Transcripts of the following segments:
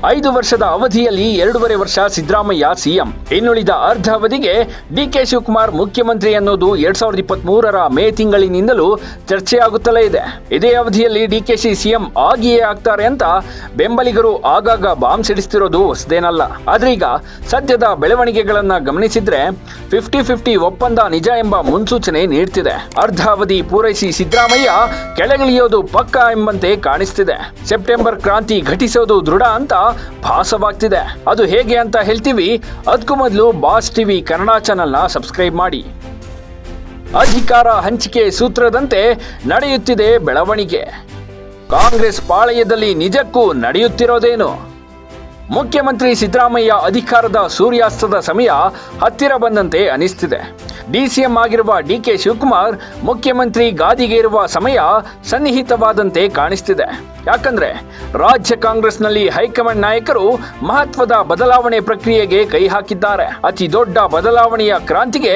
5 ವರ್ಷದ ಅವಧಿಯಲ್ಲಿ 2.5 ವರ್ಷ ಸಿದ್ದರಾಮಯ್ಯ ಸಿಎಂ, ಇನ್ನುಳಿದ ಅರ್ಧ ಅವಧಿಗೆ ಡಿಕೆ ಶಿವಕುಮಾರ್ ಮುಖ್ಯಮಂತ್ರಿ ಅನ್ನೋದು 2023ರ ಮೇ ತಿಂಗಳಿನಿಂದಲೂ ಚರ್ಚೆಯಾಗುತ್ತಲೇ ಇದೆ. ಇದೇ ಅವಧಿಯಲ್ಲಿ ಡಿಕೆಶಿ ಸಿಎಂ ಆಗಿಯೇ ಆಗ್ತಾರೆ ಅಂತ ಬೆಂಬಲಿಗರು ಆಗಾಗ ಬಾಂಬ್ ಸಿಡಿಸ್ತಿರೋದು ಹೊಸದೇನಲ್ಲ. ಆದ್ರೆ ಈಗ ಸದ್ಯದ ಬೆಳವಣಿಗೆಗಳನ್ನ ಗಮನಿಸಿದ್ರೆ 50-50 ಒಪ್ಪಂದ ನಿಜ ಎಂಬ ಮುನ್ಸೂಚನೆ ನೀಡ್ತಿದೆ. ಅರ್ಧ ಅವಧಿ ಪೂರೈಸಿ ಸಿದ್ದರಾಮಯ್ಯ ಕೆಳಗಿಳಿಯೋದು ಪಕ್ಕ ಎಂಬಂತೆ ಕಾಣಿಸ್ತಿದೆ. ಸೆಪ್ಟೆಂಬರ್ ಕ್ರಾಂತಿ ಘಟಿಸೋದು ದೃಢ ಅಂತ ಭಾಸವಾಗ್ತಿದೆ. ಅದು ಹೇಗೆ ಅಂತ ಹೇಳ್ತೀವಿ. ಅದಕ್ಕೂ ಮೊದಲು ಬಾಸ್ ಟಿವಿ ಕನ್ನಡ ಚಾನೆಲ್ನ ಸಬ್ಸ್ಕ್ರೈಬ್ ಮಾಡಿ. ಅಧಿಕಾರ ಹಂಚಿಕೆ ಸೂತ್ರದಂತೆ ನಡೆಯುತ್ತಿದೆ ಬೆಳವಣಿಗೆ. ಕಾಂಗ್ರೆಸ್ ಪಾಳೆಯದಲ್ಲಿ ನಿಜಕ್ಕೂ ನಡೆಯುತ್ತಿರೋದೇನು? ಮುಖ್ಯಮಂತ್ರಿ ಸಿದ್ದರಾಮಯ್ಯ ಅಧಿಕಾರದ ಸೂರ್ಯಾಸ್ತದ ಸಮಯ ಹತ್ತಿರ ಬಂದಂತೆ ಅನಿಸ್ತಿದೆ. ಡಿಸಿಎಂ ಆಗಿರುವ ಡಿಕೆ ಶಿವಕುಮಾರ್ ಮುಖ್ಯಮಂತ್ರಿ ಗಾದಿಗೆ ಇರುವ ಸಮಯ ಸನ್ನಿಹಿತವಾದಂತೆ ಕಾಣಿಸ್ತಿದೆ. ಯಾಕಂದ್ರೆ ರಾಜ್ಯ ಕಾಂಗ್ರೆಸ್ನಲ್ಲಿ ಹೈಕಮಾಂಡ್ ನಾಯಕರು ಮಹತ್ವದ ಬದಲಾವಣೆ ಪ್ರಕ್ರಿಯೆಗೆ ಕೈ ಹಾಕಿದ್ದಾರೆ. ಅತಿ ದೊಡ್ಡ ಬದಲಾವಣೆಯ ಕ್ರಾಂತಿಗೆ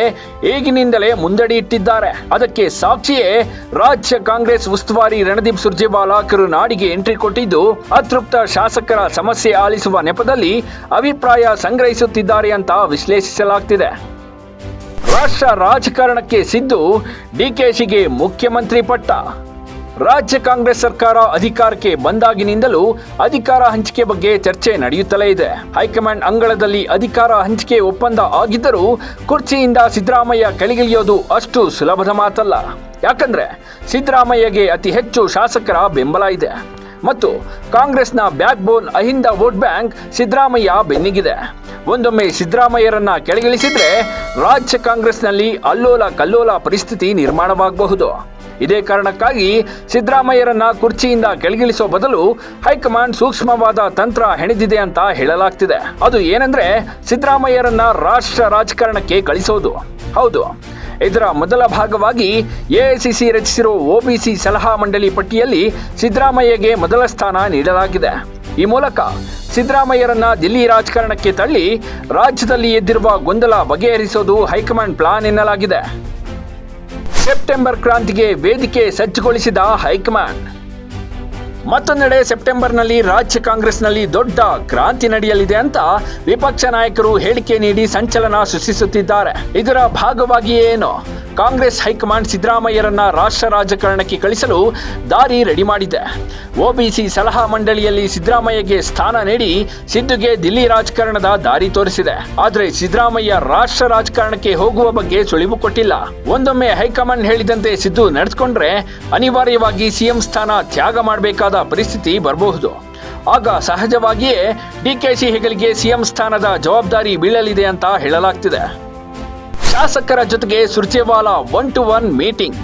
ಈಗಿನಿಂದಲೇ ಮುಂದಡಿ ಇಟ್ಟಿದ್ದಾರೆ. ಅದಕ್ಕೆ ಸಾಕ್ಷಿಯೇ ರಾಜ್ಯ ಕಾಂಗ್ರೆಸ್ ಉಸ್ತುವಾರಿ ರಣದೀಪ್ ಸುರ್ಜೇವಾಲಾ ಕರುನಾಡಿಗೆ ಎಂಟ್ರಿ ಕೊಟ್ಟಿದ್ದು, ಅತೃಪ್ತ ಶಾಸಕರ ಸಮಸ್ಯೆ ಆಲಿಸುವ ನೆಪದಲ್ಲಿ ಅಭಿಪ್ರಾಯ ಸಂಗ್ರಹಿಸುತ್ತಿದ್ದಾರೆ ಅಂತ ವಿಶ್ಲೇಷಿಸಲಾಗ್ತಿದೆ. ರಾಷ್ಟ್ರ ರಾಜಕಾರಣಕ್ಕೆ ಸಿದ್ದು ಡಿಕೆಶಿಗೆ ಮುಖ್ಯಮಂತ್ರಿ ಪಟ್ಟ. ರಾಜ್ಯ ಕಾಂಗ್ರೆಸ್ ಸರ್ಕಾರ ಅಧಿಕಾರಕ್ಕೆ ಬಂದಾಗಿನಿಂದಲೂ ಅಧಿಕಾರ ಹಂಚಿಕೆ ಬಗ್ಗೆ ಚರ್ಚೆ ನಡೆಯುತ್ತಲೇ ಇದೆ. ಹೈಕಮಾಂಡ್ ಅಂಗಳದಲ್ಲಿ ಅಧಿಕಾರ ಹಂಚಿಕೆ ಒಪ್ಪಂದ ಆಗಿದ್ದರೂ ಕುರ್ಚಿಯಿಂದ ಸಿದ್ದರಾಮಯ್ಯ ಕೆಳಗಿಳಿಯೋದು ಅಷ್ಟು ಸುಲಭದ ಮಾತಲ್ಲ. ಯಾಕಂದ್ರೆ ಸಿದ್ದರಾಮಯ್ಯಗೆ ಅತಿ ಹೆಚ್ಚು ಶಾಸಕರ ಬೆಂಬಲ ಇದೆ ಮತ್ತು ಕಾಂಗ್ರೆಸ್ನ backbone Ahinda vote bank Siddaramaiah ಬೆನ್ನಿಗಿದೆ. ಒಂದೊಮ್ಮೆ ಸಿದ್ದರಾಮಯ್ಯರನ್ನ ಕೆಳಗಿಳಿಸಿದ್ರೆ ರಾಜ್ಯ ಕಾಂಗ್ರೆಸ್ನಲ್ಲಿ ಅಲ್ಲೋಲ ಕಲ್ಲೋಲ ಪರಿಸ್ಥಿತಿ ನಿರ್ಮಾಣವಾಗಬಹುದು. ಇದೇ ಕಾರಣಕ್ಕಾಗಿ ಸಿದ್ದರಾಮಯ್ಯರನ್ನ ಕುರ್ಚಿಯಿಂದ ಕೆಳಗಿಳಿಸೋ ಬದಲು ಹೈಕಮಾಂಡ್ ಸೂಕ್ಷ್ಮವಾದ ತಂತ್ರ ಹೆಣೆದಿದೆ ಅಂತ ಹೇಳಲಾಗ್ತಿದೆ. ಅದು ಏನಂದ್ರೆ ಸಿದ್ದರಾಮಯ್ಯರನ್ನ ರಾಷ್ಟ್ರ ರಾಜಕಾರಣಕ್ಕೆ ಕಳಿಸೋದು. ಹೌದು, ಇದರ ಮೊದಲ ಭಾಗವಾಗಿ ಎಐಸಿಸಿ ರಚಿಸಿರೋ ಒಬಿಸಿ ಸಲಹಾ ಮಂಡಳಿ ಪಟ್ಟಿಯಲ್ಲಿ ಸಿದ್ದರಾಮಯ್ಯಗೆ ಮೊದಲ ಸ್ಥಾನ ನೀಡಲಾಗಿದೆ. ಈ ಮೂಲಕ ಸಿದ್ದರಾಮಯ್ಯರನ್ನ ದಿಲ್ಲಿ ರಾಜಕಾರಣಕ್ಕೆ ತಳ್ಳಿ ರಾಜ್ಯದಲ್ಲಿ ಎದ್ದಿರುವ ಗೊಂದಲ ಬಗೆಹರಿಸೋದು ಹೈಕಮಾಂಡ್ ಪ್ಲಾನ್ ಎನ್ನಲಾಗಿದೆ. ಸೆಪ್ಟೆಂಬರ್ ಕ್ರಾಂತಿಗೆ ವೇದಿಕೆ ಸಜ್ಜುಗೊಳಿಸಿದ ಹೈಕಮಾಂಡ್. ಮತ್ತೊಂದೆಡೆ ಸೆಪ್ಟೆಂಬರ್ನಲ್ಲಿ ರಾಜ್ಯ ಕಾಂಗ್ರೆಸ್ನಲ್ಲಿ ದೊಡ್ಡ ಕ್ರಾಂತಿ ನಡೆಯಲಿದೆ ಅಂತ ವಿಪಕ್ಷ ನಾಯಕರು ಹೇಳಿಕೆ ನೀಡಿ ಸಂಚಲನ ಸೃಷ್ಟಿಸುತ್ತಿದ್ದಾರೆ. ಇದರ ಭಾಗವಾಗಿಯೇ ಏನು ಕಾಂಗ್ರೆಸ್ ಹೈಕಮಾಂಡ್ ಸಿದ್ದರಾಮಯ್ಯರನ್ನ ರಾಷ್ಟ್ರ ರಾಜಕಾರಣಕ್ಕೆ ಕಳಿಸಲು ದಾರಿ ರೆಡಿ ಮಾಡಿದೆ. ಒಬಿಸಿ ಸಲಹಾ ಮಂಡಳಿಯಲ್ಲಿ ಸಿದ್ದರಾಮಯ್ಯಗೆ ಸ್ಥಾನ ನೀಡಿ ಸಿದ್ದುಗೆ ದಿಲ್ಲಿ ರಾಜಕಾರಣದ ದಾರಿ ತೋರಿಸಿದೆ. ಆದರೆ ಸಿದ್ದರಾಮಯ್ಯ ರಾಷ್ಟ್ರ ರಾಜಕಾರಣಕ್ಕೆ ಹೋಗುವ ಬಗ್ಗೆ ಸುಳಿವು ಕೊಟ್ಟಿಲ್ಲ. ಒಂದೊಮ್ಮೆ ಹೈಕಮಾಂಡ್ ಹೇಳಿದಂತೆ ಸಿದ್ದು ನಡೆದುಕೊಂಡ್ರೆ ಅನಿವಾರ್ಯವಾಗಿ ಸಿಎಂ ಸ್ಥಾನ ತ್ಯಾಗ ಮಾಡಬೇಕಾದ ಪರಿಸ್ಥಿತಿ ಬರಬಹುದು. ಆಗ ಸಹಜವಾಗಿಯೇ ಡಿಕೆಶಿ ಹೆಗಲಿಗೆ ಸಿಎಂ ಸ್ಥಾನದ ಜವಾಬ್ದಾರಿ ಬೀಳಲಿದೆ ಅಂತ ಹೇಳಲಾಗ್ತಿದೆ. ಶಾಸಕರ ಜೊತೆಗೆ ಸುರ್ಜೇವಾಲಾ 1-to-1 ಮೀಟಿಂಗ್.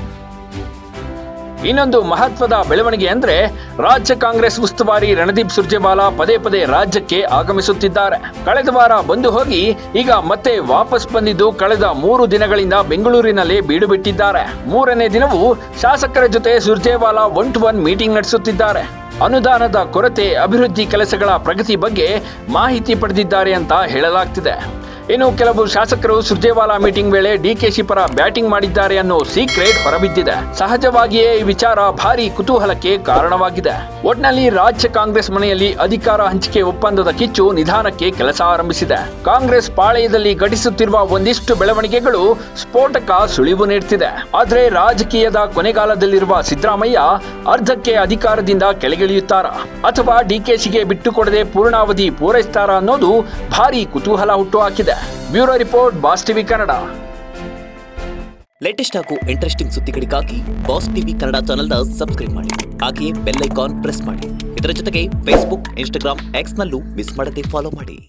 ಇನ್ನೊಂದು ಮಹತ್ವದ ಬೆಳವಣಿಗೆ ಅಂದ್ರೆ ರಾಜ್ಯ ಕಾಂಗ್ರೆಸ್ ಉಸ್ತುವಾರಿ ರಣದೀಪ್ ಸುರ್ಜೇವಾಲಾ ಪದೇ ಪದೇ ರಾಜ್ಯಕ್ಕೆ ಆಗಮಿಸುತ್ತಿದ್ದಾರೆ. ಕಳೆದ ವಾರ ಬಂದು ಹೋಗಿ ಈಗ ಮತ್ತೆ ವಾಪಸ್ ಬಂದಿದ್ದು ಕಳೆದ 3 ದಿನಗಳಿಂದ ಬೆಂಗಳೂರಿನಲ್ಲೇ ಬೀಡು ಬಿಟ್ಟಿದ್ದಾರೆ. 3ನೇ ದಿನವೂ ಶಾಸಕರ ಜೊತೆ ಸುರ್ಜೇವಾಲಾ 1-to-1 ಮೀಟಿಂಗ್ ನಡೆಸುತ್ತಿದ್ದಾರೆ. ಅನುದಾನದ ಕೊರತೆ, ಅಭಿವೃದ್ಧಿ ಕೆಲಸಗಳ ಪ್ರಗತಿ ಬಗ್ಗೆ ಮಾಹಿತಿ ಪಡೆದಿದ್ದಾರೆ ಅಂತ ಹೇಳಲಾಗ್ತಿದೆ. ಇನ್ನು ಕೆಲವು ಶಾಸಕರು ಸುರ್ಜೇವಾಲಾ ಮೀಟಿಂಗ್ ವೇಳೆ ಡಿಕೆಶಿ ಪರ ಬ್ಯಾಟಿಂಗ್ ಮಾಡಿದ್ದಾರೆ ಅನ್ನೋ ಸೀಕ್ರೆಟ್ ಹೊರಬಿದ್ದಿದೆ. ಸಹಜವಾಗಿಯೇ ಈ ವಿಚಾರ ಭಾರಿ ಕುತೂಹಲಕ್ಕೆ ಕಾರಣವಾಗಿದೆ. ಒಟ್ನಲ್ಲಿ ರಾಜ್ಯ ಕಾಂಗ್ರೆಸ್ ಮನೆಯಲ್ಲಿ ಅಧಿಕಾರ ಹಂಚಿಕೆ ಒಪ್ಪಂದದ ಕಿಚ್ಚು ನಿಧಾನಕ್ಕೆ ಕೆಲಸ ಆರಂಭಿಸಿದೆ. ಕಾಂಗ್ರೆಸ್ ಪಾಳೆಯದಲ್ಲಿ ಘಟಿಸುತ್ತಿರುವ ಒಂದಿಷ್ಟು ಬೆಳವಣಿಗೆಗಳು ಸ್ಫೋಟಕ ಸುಳಿವು ನೀಡುತ್ತಿದೆ. ಆದ್ರೆ ರಾಜಕೀಯದ ಕೊನೆಗಾಲದಲ್ಲಿರುವ ಸಿದ್ದರಾಮಯ್ಯ ಅರ್ಧಕ್ಕೆ ಅಧಿಕಾರದಿಂದ ಕೆಳಗಿಳಿಯುತ್ತಾರಾ ಅಥವಾ ಡಿಕೆಶಿಗೆ ಬಿಟ್ಟುಕೊಡದೆ ಪೂರ್ಣಾವಧಿ ಪೂರೈಸುತ್ತಾರಾ ಅನ್ನೋದು ಭಾರಿ ಕುತೂಹಲ ಹುಟ್ಟುಹಾಕಿದೆ. Bureau report, Boss TV Kannada. Latest ಹಾಗೂ ಇಂಟ್ರೆಸ್ಟಿಂಗ್ ಸುದ್ದಿಗಳಿಗಾಗಿ ಬಾಸ್ ಟಿವಿ ಕನ್ನಡ ಚಾನೆಲ್ನ ಸಬ್ಸ್ಕ್ರೈಬ್ ಮಾಡಿ. ಹಾಗೆಯೇ ಬೆಲ್ ಐಕಾನ್ ಪ್ರೆಸ್ ಮಾಡಿ. ಇದರ ಜೊತೆಗೆ ಫೇಸ್ಬುಕ್, ಇನ್ಸ್ಟಾಗ್ರಾಮ್, ಎಕ್ಸ್ ನಲ್ಲೂ ಮಿಸ್ ಮಾಡದೆ ಫಾಲೋ ಮಾಡಿ.